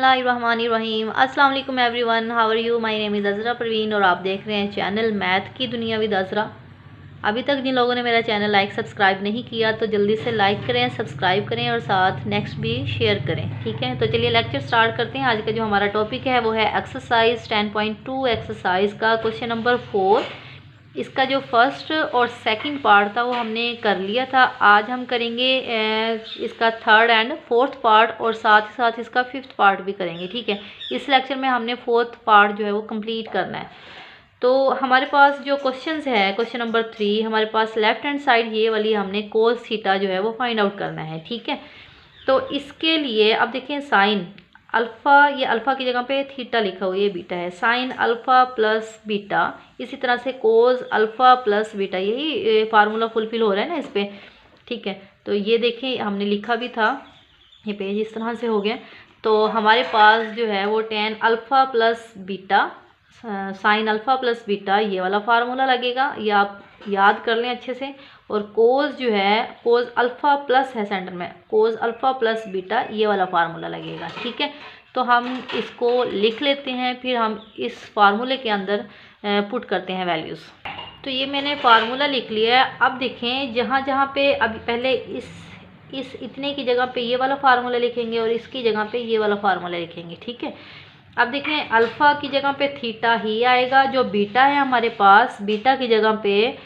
बिस्मिल्लाहिर्रहमानिर्रहीम। अस्सलाम वालेकुम everyone, how are you. My name is Azra Parveen और आप देख रहे हैं चैनल मैथ की दुनिया विद अज़रा। अभी तक जिन लोगों ने मेरा चैनल लाइक सब्सक्राइब नहीं किया तो जल्दी से लाइक करें, सब्सक्राइब करें और साथ नेक्स्ट भी शेयर करें, ठीक है। तो चलिए लेक्चर स्टार्ट करते हैं। आज का जो हमारा टॉपिक है वो है एक्सरसाइज 10.2 एक्सरसाइज का क्वेश्चन नंबर 4। इसका जो फर्स्ट और सेकंड पार्ट था वो हमने कर लिया था। आज हम करेंगे इसका थर्ड एंड फोर्थ पार्ट और साथ ही साथ इसका फिफ्थ पार्ट भी करेंगे, ठीक है। इस लेक्चर में हमने फोर्थ पार्ट जो है वो कंप्लीट करना है। तो हमारे पास जो क्वेश्चंस है, क्वेश्चन नंबर 3, हमारे पास लेफ्ट हैंड साइड ये वाली हमने कोस थीटा जो है वो फाइंड आउट करना है, ठीक है। तो इसके लिए अब देखें साइन अल्फ़ा, ये अल्फ़ा की जगह पे थीटा लिखा हुआ, ये बीटा है। साइन अल्फ़ा प्लस बीटा, इसी तरह से कोस अल्फ़ा प्लस बीटा, यही फार्मूला फुलफिल हो रहा है ना इस पर, ठीक है। तो ये देखें हमने लिखा भी था, ये पेज इस तरह से हो गया। तो हमारे पास जो है वो tan alpha plus beta sine alpha plus beta ये वाला फार्मूला लगेगा, ये आप याद कर लें अच्छे से। और कोस जो है कोस अल्फ़ा प्लस है सेंटर में, कोस अल्फ़ा प्लस बीटा ये वाला फार्मूला लगेगा, ठीक है। तो हम इसको लिख लेते हैं, फिर हम इस फार्मूले के अंदर पुट करते हैं वैल्यूज़। तो ये मैंने फार्मूला लिख लिया है। अब देखें जहाँ जहाँ पे अभी पहले इस इतने की जगह पे ये वाला फार्मूला लिखेंगे और इसकी जगह पे ये वाला फार्मूला लिखेंगे, ठीक है। अब देखें अल्फ़ा की जगह पे थीटा ही आएगा, जो बीटा है हमारे पास बीटा की जगह पे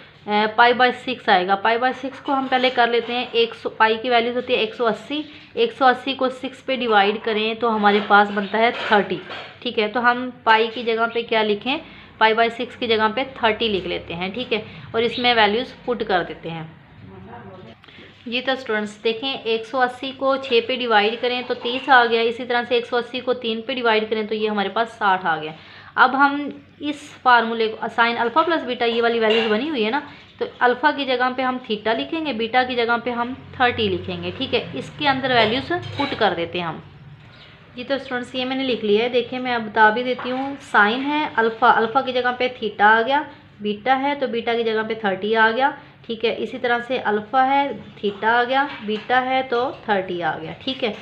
पाई/6 आएगा। पाई/6 को हम पहले कर लेते हैं। 100 पाई की वैल्यूज होती है 180, 180 को 6 पे डिवाइड करें तो हमारे पास बनता है 30, ठीक है। तो हम पाई की जगह पे क्या लिखें, पाई/6 की जगह पे 30 लिख लेते हैं, ठीक है। और इसमें वैल्यूज़ पुट कर देते हैं जी। तो स्टूडेंट्स देखें 180 को 6 पे डिवाइड करें तो 30 आ गया। इसी तरह से 180 को 3 पे डिवाइड करें तो ये हमारे पास 60 आ गया। अब हम इस फार्मूले को साइन अल्फ़ा प्लस बीटा ये वाली वैल्यूज़ बनी हुई है ना, तो अल्फ़ा की जगह पे हम थीटा लिखेंगे, बीटा की जगह पे हम 30 लिखेंगे, ठीक है। इसके अंदर वैल्यूज़ पुट कर देते हैं हम जी। तो स्टूडेंट्स ये मैंने लिख लिया है, देखिए मैं अब बता भी देती हूँ। साइन है अल्फ़ा, अल्फ़ा की जगह पे थीटा आ गया, बीटा है तो बीटा की जगह पे 30 आ गया, ठीक है। इसी तरह से अल्फ़ा है थीटा आ गया, बीटा है तो 30 आ गया, ठीक है।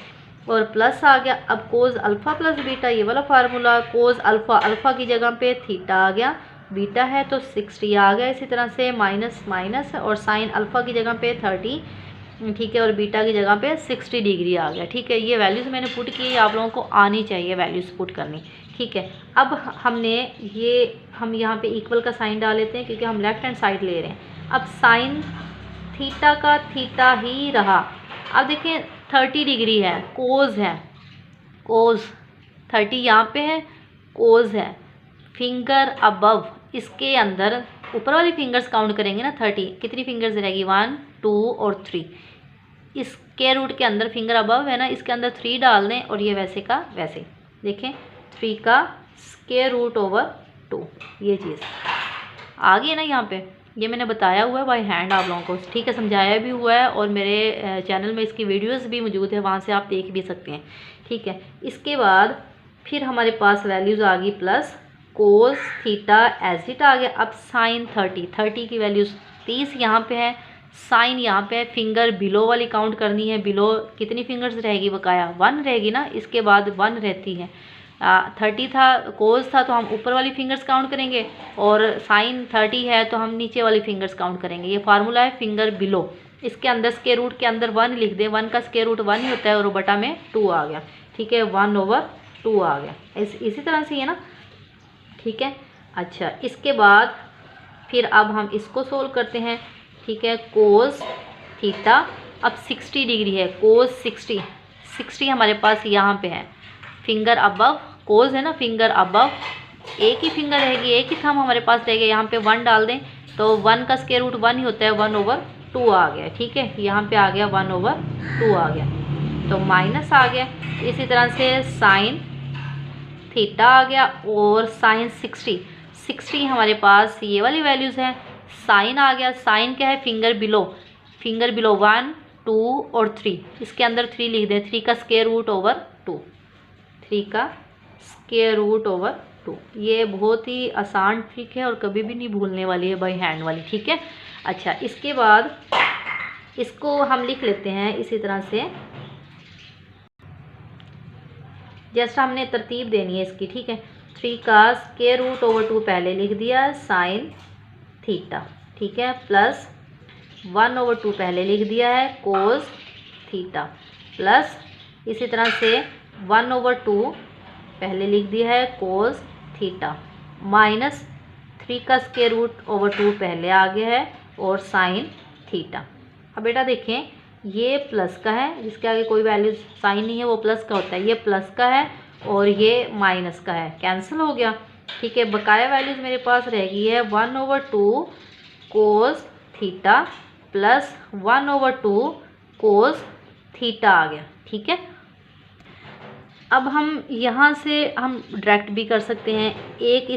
और प्लस आ गया। अब कोस अल्फ़ा प्लस बीटा ये वाला फार्मूला, कोस अल्फ़ा, अल्फ़ा की जगह पे थीटा आ गया, बीटा है तो 60 आ गया। इसी तरह से माइनस माइनस और साइन अल्फ़ा की जगह पे 30, ठीक है, और बीटा की जगह पे 60 डिग्री आ गया, ठीक है। ये वैल्यूज़ मैंने पुट की, आप लोगों को आनी चाहिए वैल्यूज़ पुट करनी, ठीक है। अब हमने हम यहाँ पे इक्वल का साइन डाल लेते हैं क्योंकि हम लेफ्ट हैंड साइड ले रहे हैं। अब साइन थीटा का थीटा ही रहा। अब देखें 30 डिग्री है, कोस है, कोस 30 यहाँ पे है, कोस है, फिंगर अबव, इसके अंदर ऊपर वाली फिंगर्स काउंट करेंगे ना 30, कितनी फिंगर्स रहेगी 1 2 और 3। इसके रूट के अंदर फिंगर अबव है ना, इसके अंदर 3 डाल दें और ये वैसे का वैसे देखें 3 का स्क्वायर रूट ओवर 2, ये चीज़ आ गई है ना यहाँ पे। ये मैंने बताया हुआ है बाय हैंड आप लोगों को, ठीक है, समझाया भी हुआ है और मेरे चैनल में इसकी वीडियोस भी मौजूद है, वहाँ से आप देख भी सकते हैं, ठीक है। इसके बाद फिर हमारे पास वैल्यूज़ आ गई plus cos theta as it आ गया। अब साइन 30 की वैल्यूज़ 30 यहाँ पे है, साइन यहाँ पे है, फिंगर बिलो वाली काउंट करनी है। बिलो कितनी फिंगर्स रहेगी बकाया, 1 रहेगी ना, इसके बाद 1 रहती है। 30 था, कोस था तो हम ऊपर वाली फिंगर्स काउंट करेंगे और साइन 30 है तो हम नीचे वाली फिंगर्स काउंट करेंगे। ये फार्मूला है फिंगर बिलो। इसके अंदर स्क्वायर रूट के अंदर 1 लिख दे, 1 का स्क्वायर रूट 1 ही होता है और बटा में 2 आ गया, ठीक है, 1/2 आ गया। इसी तरह से ये ना, ठीक है। अच्छा, इसके बाद फिर अब हम इसको सोल्व करते हैं, ठीक है। कोस थीटा अब 60 डिग्री है, कोस 60 हमारे पास यहाँ पे है, फिंगर अबव, कोस है ना, फिंगर अबव, एक ही फिंगर रहेगी, एक ही थंब हमारे पास रहेगा। यहाँ पे 1 डाल दें तो 1 का स्क्वायर रूट 1 ही होता है, 1/2 आ गया, ठीक है। यहाँ पे आ गया 1/2 आ गया, तो माइनस आ गया। इसी तरह से साइन थीटा आ गया और साइन 60 हमारे पास ये वाली वैल्यूज़ हैं। साइन आ गया, साइन क्या है, फिंगर बिलो 1 2 और 3, इसके अंदर 3 लिख दें, 3 का स्क्वायर रूट ओवर 2, 3 का स्क्वायर रूट ओवर 2। ये बहुत ही आसान ट्रिक है और कभी भी नहीं भूलने वाली है बाय हैंड वाली, ठीक है। अच्छा, इसके बाद इसको हम लिख लेते हैं इसी तरह से, जस्ट हमने तरतीब देनी है इसकी, ठीक है। 3 का स्क्वायर रूट ओवर 2 पहले लिख दिया साइन थीटा, ठीक है, प्लस 1 ओवर 2 पहले लिख दिया है कोस थीटा, प्लस इसी तरह से 1 ओवर 2 पहले लिख दिया है कोस थीटा, माइनस 3 का स्क्वायर रूट ओवर 2 पहले आ गया है और साइन थीटा। अब बेटा देखें, ये प्लस का है, जिसके आगे कोई वैल्यू साइन नहीं है वो प्लस का होता है, ये प्लस का है और ये माइनस का है, कैंसिल हो गया, ठीक है। बकाया वैल्यूज़ मेरे पास रह गई है 1 over 2 cos theta plus 1 over 2 cos theta आ गया, ठीक है। अब हम यहाँ से हम डायरेक्ट भी कर सकते हैं, एक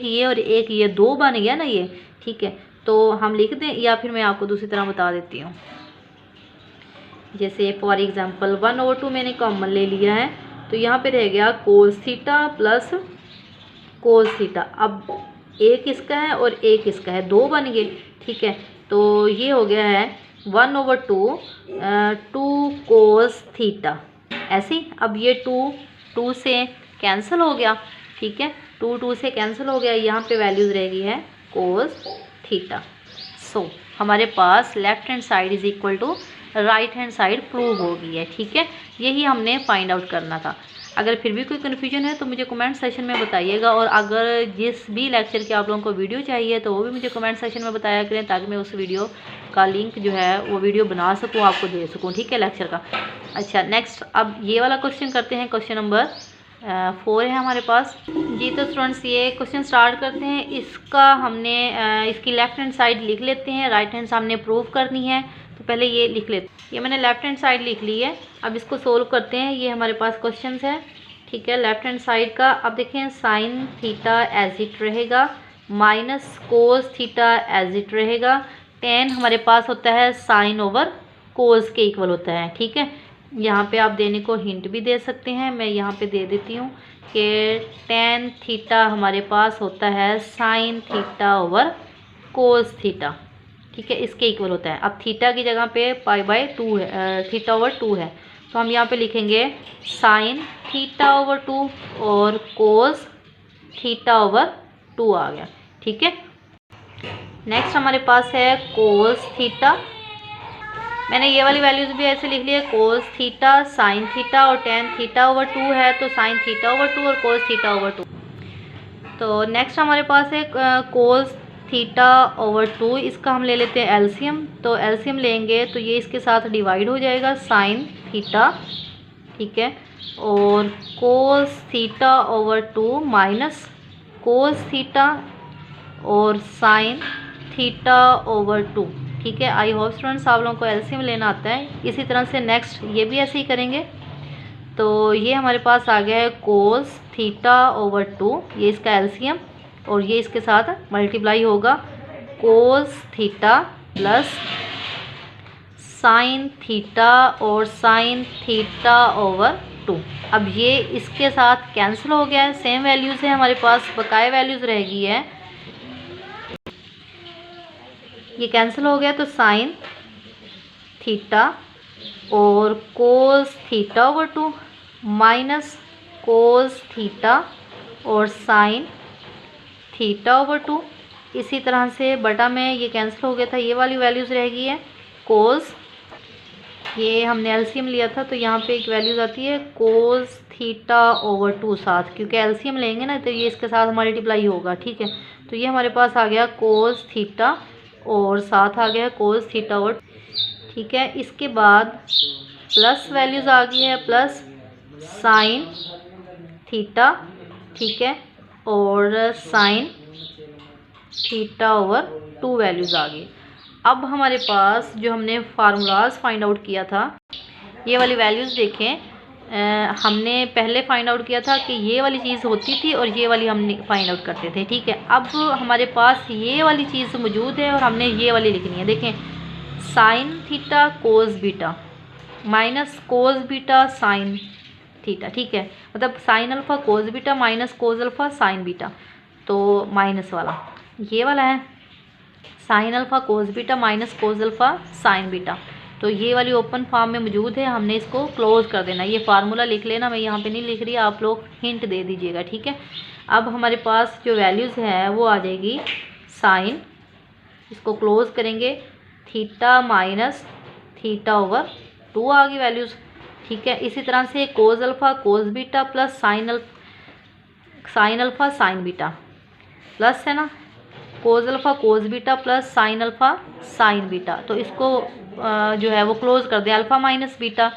ये और एक ये, 2 बन गया ना ये, ठीक है। तो हम लिख दें या फिर मैं आपको दूसरी तरह बता देती हूँ। जैसे फॉर एग्जांपल 1 ओवर 2 मैंने कॉमन ले लिया है, तो यहाँ पे रह गया कोस थीटा प्लस कोस थीटा। अब एक इसका है और एक इसका है, 2 बन गए, ठीक है। तो ये हो गया है 1 ओवर 2 कोस थीटा, ऐसे ही। अब ये 2 से कैंसिल हो गया, ठीक है, 2 से कैंसिल हो गया, यहाँ पे वैल्यूज़ रह गई है कोस थीटा। सो हमारे पास left hand side is equal to right hand side prove हो गई है, ठीक है। यही हमने फाइंड आउट करना था। अगर फिर भी कोई कन्फ्यूजन है तो मुझे कमेंट सेशन में बताइएगा, और अगर जिस भी लेक्चर की आप लोगों को वीडियो चाहिए तो वो भी मुझे कमेंट सेशन में बताया करें, ताकि मैं उस वीडियो का लिंक जो है वो वीडियो बना सकूँ, आपको दे सकूँ, ठीक है, लेक्चर का। अच्छा, नेक्स्ट अब ये वाला क्वेश्चन करते हैं। क्वेश्चन नंबर 4 है हमारे पास जी। तो स्टूडेंट्स ये क्वेश्चन स्टार्ट करते हैं। इसका हमने इसकी लेफ्ट हैंड साइड लिख लेते हैं, राइट हैंड सामने प्रूव करनी है, तो पहले ये लिख लेते हैं। ये मैंने लेफ्ट हैंड साइड लिख ली है। अब इसको सोल्व करते हैं। ये हमारे पास क्वेश्चन है, ठीक है, लेफ्ट हैंड साइड का। अब देखें, साइन थीटा एज इट रहेगा, minus cos theta as it रहेगा, टेन हमारे पास होता है साइन ओवर कोस के इक्वल होता है, ठीक है। यहाँ पे आप देने को हिंट भी दे सकते हैं, मैं यहाँ पे दे देती हूँ कि टेन थीटा हमारे पास होता है sign theta over cos theta, ठीक है, इसके इक्वल होता है। अब थीटा की जगह पे π/2 है, थीटा ओवर 2 है, तो हम यहाँ पे लिखेंगे साइन थीटा ओवर 2 और कोस थीटा ओवर 2 आ गया, ठीक है। नेक्स्ट हमारे पास है कोस थीटा। मैंने ये वाली वैल्यूज़ भी ऐसे लिख ली है, कोस थीटा साइन थीटा और टेन थीटा ओवर 2 है, तो साइन थीटा ओवर 2 और कोस थीटा ओवर 2। तो नेक्स्ट हमारे पास है कोस थीटा ओवर 2, इसका हम ले लेते हैं एलसीएम। तो एलसीएम लेंगे तो ये इसके साथ डिवाइड हो जाएगा, साइन थीटा, ठीक है, और cos theta over 2 minus cos theta और साइन थीटा ओवर 2, ठीक है। आई होप स्टूडेंट्स आप लोगों को एलसीएम लेना आता है। इसी तरह से नेक्स्ट ये भी ऐसे ही करेंगे। तो ये हमारे पास आ गया है कोस थीटा ओवर 2, ये इसका एलसीएम, और ये इसके साथ मल्टीप्लाई होगा कोस थीटा प्लस साइन थीटा और साइन थीटा ओवर 2। अब ये इसके साथ कैंसिल हो गया है, सेम वैल्यूज़ है हमारे पास, बकाया वैल्यूज़ रह गई है, ये कैंसिल हो गया, तो साइन थीटा और cos theta over 2 minus cos theta और साइन थीटा ओवर 2। इसी तरह से बटा में ये कैंसिल हो गया था, ये वाली वैल्यूज़ रह गई है कोस, ये हमने एलसीएम लिया था तो यहाँ पे एक वैल्यूज़ आती है कोस थीटा ओवर 2 साथ, क्योंकि एलसीएम लेंगे ना तो ये इसके साथ मल्टीप्लाई होगा, ठीक है। तो ये हमारे पास आ गया कोस थीटा और साथ आ गया कोस थीटा ओवर, ठीक है। इसके बाद प्लस वैल्यूज़ आ गई है, प्लस साइन थीटा, ठीक है, और साइन थीटा ओवर 2 वैल्यूज़ आ गई। अब हमारे पास जो हमने फार्मूलाज फाइंड आउट किया था, ये वाली वैल्यूज़ देखें, हमने पहले फाइंड आउट किया था कि ये वाली चीज़ होती थी और ये वाली हमने फाइंड आउट करते थे, ठीक है। अब हमारे पास ये वाली चीज़ मौजूद है और हमने ये वाली लिखनी है। देखें, sine theta cos beta minus cos beta sine theta, ठीक है, मतलब sine alpha cos beta minus cos alpha sine beta, तो माइनस वाला ये वाला है sine alpha cos beta minus cos alpha sine beta. तो ये वाली ओपन फॉर्म में मौजूद है, हमने इसको क्लोज़ कर देना। ये फार्मूला लिख लेना, मैं यहाँ पे नहीं लिख रही, आप लोग हिंट दे दीजिएगा, ठीक है। अब हमारे पास जो वैल्यूज़ है वो आ जाएगी साइन, इसको क्लोज़ करेंगे, थीटा माइनस थीटा ओवर 2 आ गई वैल्यूज़, ठीक है। इसी तरह से cos alpha cos beta plus sine alpha sine beta, plus है ना, cos alpha cos beta plus sine alpha sine beta. तो इसको जो है वो क्लोज़ कर दें, अल्फ़ा माइनस बीटा,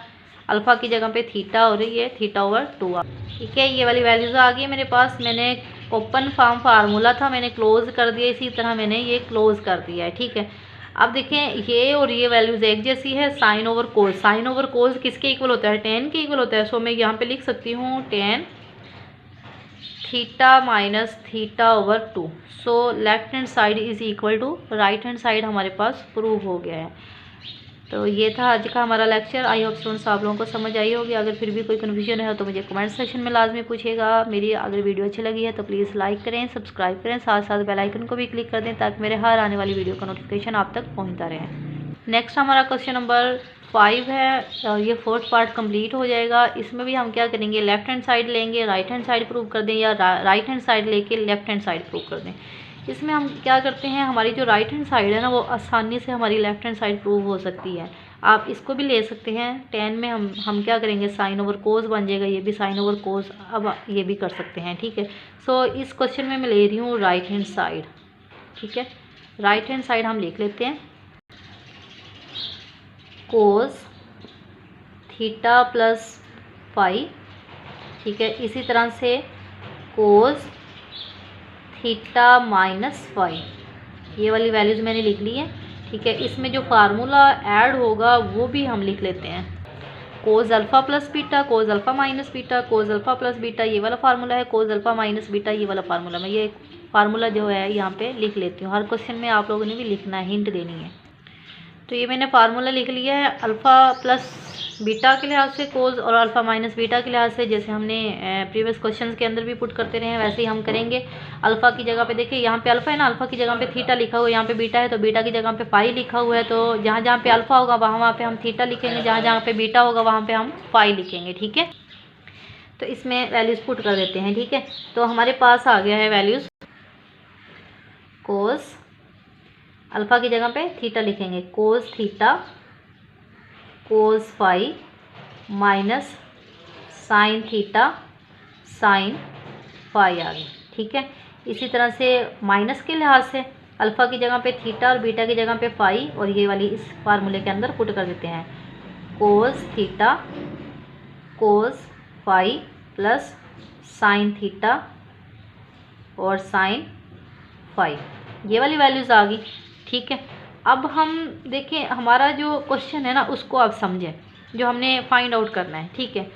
अल्फ़ा की जगह पे थीटा और ये थीटा ओवर 2 आ, ठीक है। ये वाली वैल्यूज़ आ गई मेरे पास, मैंने ओपन फॉर्म फार्मूला था, मैंने क्लोज़ कर दिया, इसी तरह मैंने ये क्लोज़ कर दिया है, ठीक है। अब देखें ये और ये वैल्यूज़ एक जैसी है, साइन ओवर कोस, साइन ओवर कोस किसके इक्वल होता है, टेन के इक्वल होता है। सो मैं यहाँ पे लिख सकती हूँ tan theta minus theta over 2। So left hand side is equal to right hand side हमारे पास प्रूव हो गया है। तो ये था आज का हमारा लेक्चर। आई होप स्टूडेंट्स आप लोगों को समझ आई होगी। अगर फिर भी कोई कन्फ्यूजन है तो मुझे कमेंट सेक्शन में लाजमी पूछिएगा। मेरी अगर वीडियो अच्छी लगी है तो प्लीज़ लाइक करें, सब्सक्राइब करें, साथ साथ बेल आइकन को भी क्लिक कर दें ताकि मेरे हर आने वाली वीडियो का नोटिफिकेशन आप तक पहुँचता रहे। नेक्स्ट हमारा क्वेश्चन नंबर 5 है, और ये 4th पार्ट कंप्लीट हो जाएगा। इसमें भी हम क्या करेंगे, लेफ्ट हैंड साइड लेंगे, राइट हैंड साइड प्रूव कर दें, या राइट हैंड साइड लेके लेफ्ट हैंड साइड प्रूव कर दें। इसमें हम क्या करते हैं, हमारी जो राइट हैंड साइड है ना वो आसानी से हमारी लेफ्ट हैंड साइड प्रूव हो सकती है। आप इसको भी ले सकते हैं, 10 में हम क्या करेंगे, साइन ओवर कोस बन जाएगा, ये भी साइन ओवर कोस, अब ये भी कर सकते हैं, ठीक है। सो इस क्वेश्चन में मैं ले रही हूँ राइट हैंड साइड, ठीक है। राइट हैंड साइड हम लिख लेते हैं कोस थीटा प्लस फाई, ठीक है। इसी तरह से कोस थीटा माइनस फाई, ये वाली वैल्यूज़ मैंने लिख ली है, ठीक है। इसमें जो फार्मूला ऐड होगा वो भी हम लिख लेते हैं, cos alpha plus beta, cos alpha minus beta, cos alpha plus beta, ये वाला फार्मूला है, कोस अल्फ़ा माइनस बीटा, ये वाला फार्मूला। मैं ये फार्मूला जो है यहाँ पे लिख लेती हूँ, हर क्वेश्चन में आप लोगों ने भी लिखना है, हिंट देनी है। तो ये मैंने फार्मूला लिख लिया है, अल्फ़ा प्लस बीटा के लिहाज से कोस और अल्फ़ा माइनस बीटा के लिहाज से, जैसे हमने प्रीवियस क्वेश्चंस के अंदर भी पुट करते रहे हैं वैसे ही हम करेंगे। अल्फ़ा की जगह पे देखिए यहाँ पे अल्फ़ा है ना, अल्फ़ा की जगह पे थीटा लिखा हुआ है, यहाँ पे बीटा है तो बीटा की जगह पे फाई लिखा हुआ है। तो जहाँ जहाँ पे अल्फ़ा होगा वहाँ पे हम थीटा लिखेंगे, जहाँ जहाँ पे बीटा होगा वहाँ पे हम फाई लिखेंगे, ठीक है। तो इसमें वैल्यूज़ पुट कर देते हैं, ठीक है। तो हमारे पास आ गया है वैल्यूज़, कोस अल्फ़ा की जगह पे थीटा लिखेंगे, cos theta cos phi minus sine theta sine phi आ गई, ठीक है। इसी तरह से माइनस के लिहाज से अल्फ़ा की जगह पे थीटा और बीटा की जगह पे फाई, और ये वाली इस फार्मूले के अंदर पुट कर देते हैं, cos theta cos phi plus sine theta और साइन फाई, ये वाली वैल्यूज़ आ गई, ठीक है। अब हम देखें हमारा जो क्वेश्चन है ना उसको आप समझें, जो हमने फाइंड आउट करना है, ठीक है।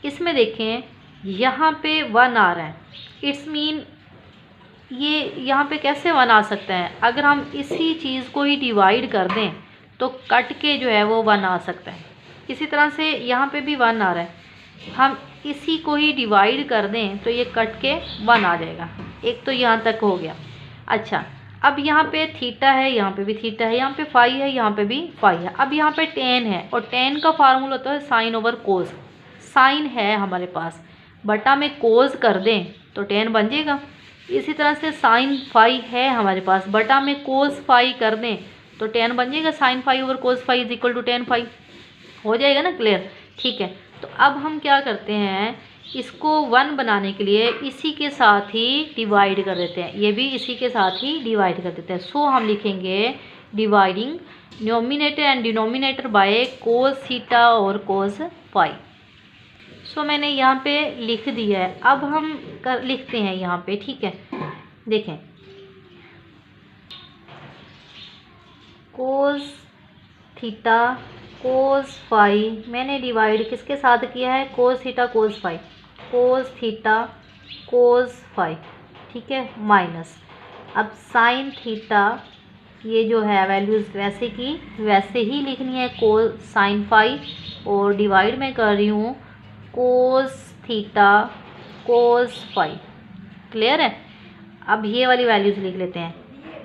इसमें देखें यहाँ पे 1 आ रहा है, इट्स मीन ये यहाँ पे कैसे 1 आ सकता है, अगर हम इसी चीज़ को ही डिवाइड कर दें तो कट के जो है वो 1 आ सकता है। इसी तरह से यहाँ पे भी 1 आ रहा है, हम इसी को ही डिवाइड कर दें तो ये कट के 1 आ जाएगा। एक तो यहाँ तक हो गया। अच्छा, अब यहाँ पे थीटा है, यहाँ पे भी थीटा है, यहाँ पे फाई है, यहाँ पे भी फाई है। अब यहाँ पे टेन है, और टेन का फार्मूला होता है साइन ओवर कोस। साइन है हमारे पास, बटा में कोस कर दें तो टेन बन जाएगा। इसी तरह से साइन फाई है हमारे पास, बटा में कोस फाई कर दें तो टेन बन जाएगा। Sine phi over cos phi is equal to tan phi, हो जाएगा ना क्लियर, ठीक है। तो अब हम क्या करते हैं, इसको 1 बनाने के लिए इसी के साथ ही डिवाइड कर देते हैं, ये भी इसी के साथ ही डिवाइड कर देते हैं। सो हम लिखेंगे dividing numerator and denominator by cos theta और कोस फाई। सो मैंने यहाँ पे लिख दिया है। अब हम लिखते हैं यहाँ पे, ठीक है। देखें कोस थीटा कोस फाई मैंने डिवाइड किसके साथ किया है, cos theta cos phi, cos theta cos phi, ठीक है, माइनस अब साइन थीटा, ये जो है वैल्यूज़ वैसे की वैसे ही लिखनी है, कोस साइन फाई, और डिवाइड में कर रही हूँ cos theta cos phi, clear है। अब ये वाली वैल्यूज़ लिख लेते हैं,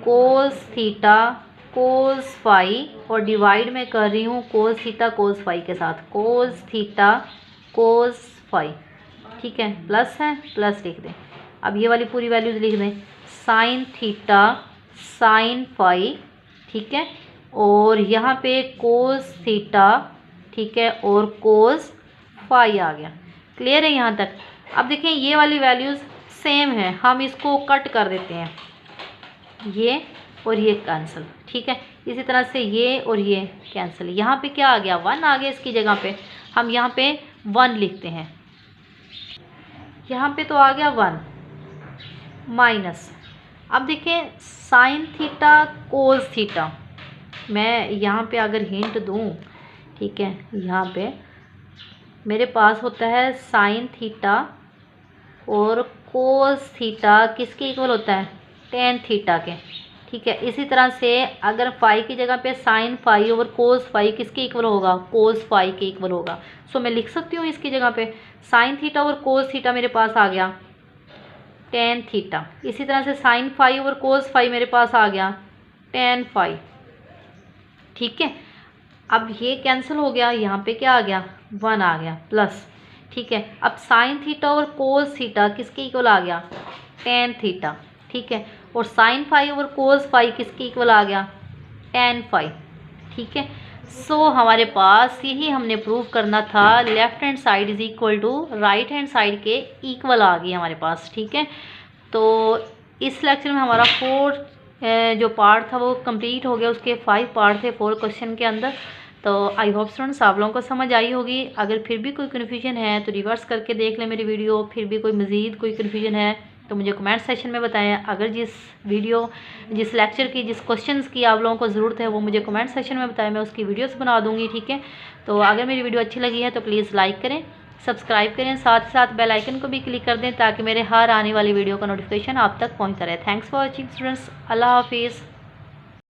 कोस थीटा कोस फाई और डिवाइड मैं कर रही हूँ कोस थीटा कोस फाई के साथ, कोस थीटा कोस फाई, ठीक है, प्लस है, प्लस लिख दें। अब ये वाली पूरी वैल्यूज़ लिख दें, साइन थीटा साइन फाई, ठीक है, और यहाँ पे कोस थीटा, ठीक है, और कोस फाई आ गया। क्लियर है यहाँ तक? अब देखें ये वाली वैल्यूज़ सेम है, हम इसको कट कर देते हैं, ये और ये कैंसिल, ठीक है। इसी तरह से ये और ये कैंसिल। यहाँ पे क्या आ गया? 1 आ गया इसकी जगह पे, हम यहाँ पे 1 लिखते हैं। यहाँ पे तो आ गया 1 माइनस। अब देखें साइन थीटा कोस थीटा, मैं यहाँ पे अगर हिंट दूँ, ठीक है, यहाँ पे मेरे पास होता है साइन थीटा और कोस थीटा किसके इक्वल होता है? टेन थीटा के, ठीक है। इसी तरह से अगर फाई की जगह पे sine phi over cos phi किसके इक्वल होगा? कोस फाई के इक्वल होगा। सो मैं लिख सकती हूँ इसकी जगह पे sine theta over cos theta मेरे पास आ गया टेन थीटा। इसी तरह से sine phi over cos phi मेरे पास आ गया टेन फाई, ठीक है। अब ये कैंसिल हो गया, यहाँ पे क्या आ गया? 1 आ गया प्लस, ठीक है। अब साइन थीटा और कोस थीटा किसके इक्वल आ गया? टेन थीटा, ठीक है। और sine phi over cos phi किसके इक्वल आ गया? टेन फाई, ठीक है। सो हमारे पास यही हमने प्रूव करना था, left hand side is equal to right hand side के इक्वल आ गई हमारे पास, ठीक है। तो इस लेक्चर में हमारा 4 जो पार्ट था वो कंप्लीट हो गया, उसके 5 पार्ट थे 4 क्वेश्चन के अंदर। तो आई होप स्टूडेंट्स आप लोगों को समझ आई होगी। अगर फिर भी कोई कन्फ्यूजन है तो रिवर्स करके देख लें मेरी वीडियो, फिर भी कोई मज़ीद कोई कन्फ्यूजन है तो मुझे कमेंट सेक्शन में बताएं। अगर जिस लेक्चर की जिस क्वेश्चंस की आप लोगों को ज़रूरत है वो मुझे कमेंट सेक्शन में बताएं, मैं उसकी वीडियोस बना दूंगी, ठीक है। तो अगर मेरी वीडियो अच्छी लगी है तो प्लीज़ लाइक करें, सब्सक्राइब करें, साथ ही साथ बेल आइकन को भी क्लिक कर दें ताकि मेरे हर आने वाली वीडियो का नोटिफिकेशन आप तक पहुँचता रहे। थैंक्स फॉर वॉचिंग स्टूडेंट्स, अल्लाह हाफिज़।